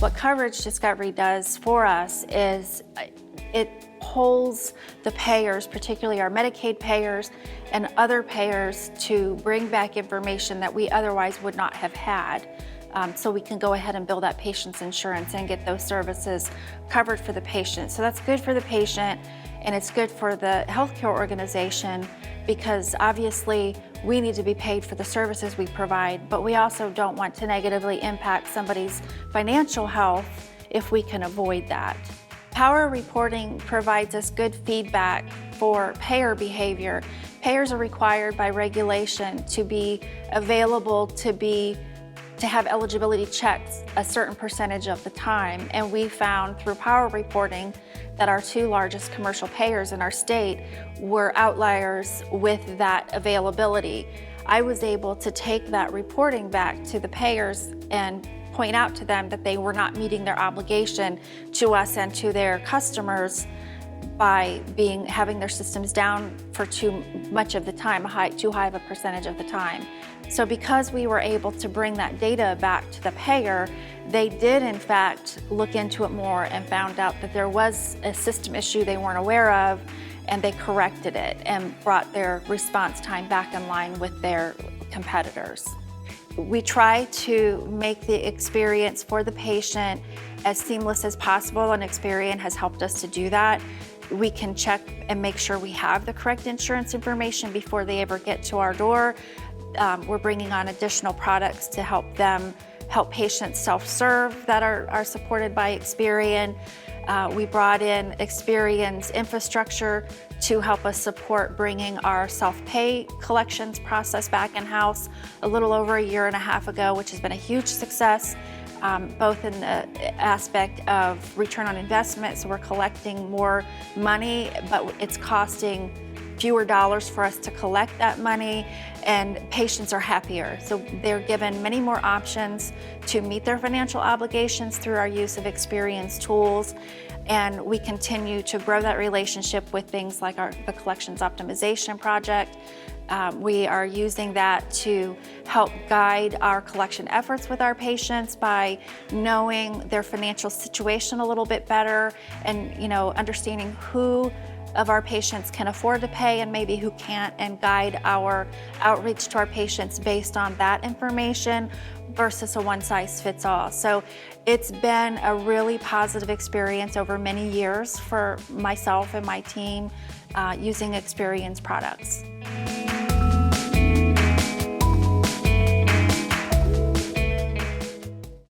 What coverage discovery does for us is it pulls the payers, particularly our Medicaid payers and other payers, to bring back information that we otherwise would not have had. So we can go ahead and bill that patient's insurance and get those services covered for the patient. So that's good for the patient, and it's good for the healthcare organization, because obviously we need to be paid for the services we provide, but we also don't want to negatively impact somebody's financial health if we can avoid that. Power reporting provides us good feedback for payer behavior. Payers are required by regulation to be available to have eligibility checks a certain percentage of the time. And we found through power reporting that our two largest commercial payers in our state were outliers with that availability. I was able to take that reporting back to the payers and point out to them that they were not meeting their obligation to us and to their customers by having their systems down for too much of the time, too high of a percentage of the time. So because we were able to bring that data back to the payer, they did in fact look into it more and found out that there was a system issue they weren't aware of, and they corrected it and brought their response time back in line with their competitors. We try to make the experience for the patient as seamless as possible, and Experian has helped us to do that. We can check and make sure we have the correct insurance information before they ever get to our door. We're bringing on additional products to help patients self-serve that are supported by Experian. We brought in Experian's infrastructure to help us support bringing our self-pay collections process back in-house a little over a year and a half ago, which has been a huge success, both in the aspect of return on investment, so we're collecting more money, but it's costing fewer dollars for us to collect that money, and patients are happier. So they're given many more options to meet their financial obligations through our use of Experian's tools, and we continue to grow that relationship with things like the Collections Optimization Project. We are using that to help guide our collection efforts with our patients by knowing their financial situation a little bit better, and understanding who of our patients can afford to pay and maybe who can't, and guide our outreach to our patients based on that information versus a one-size-fits-all. So it's been a really positive experience over many years for myself and my team using Experian's products.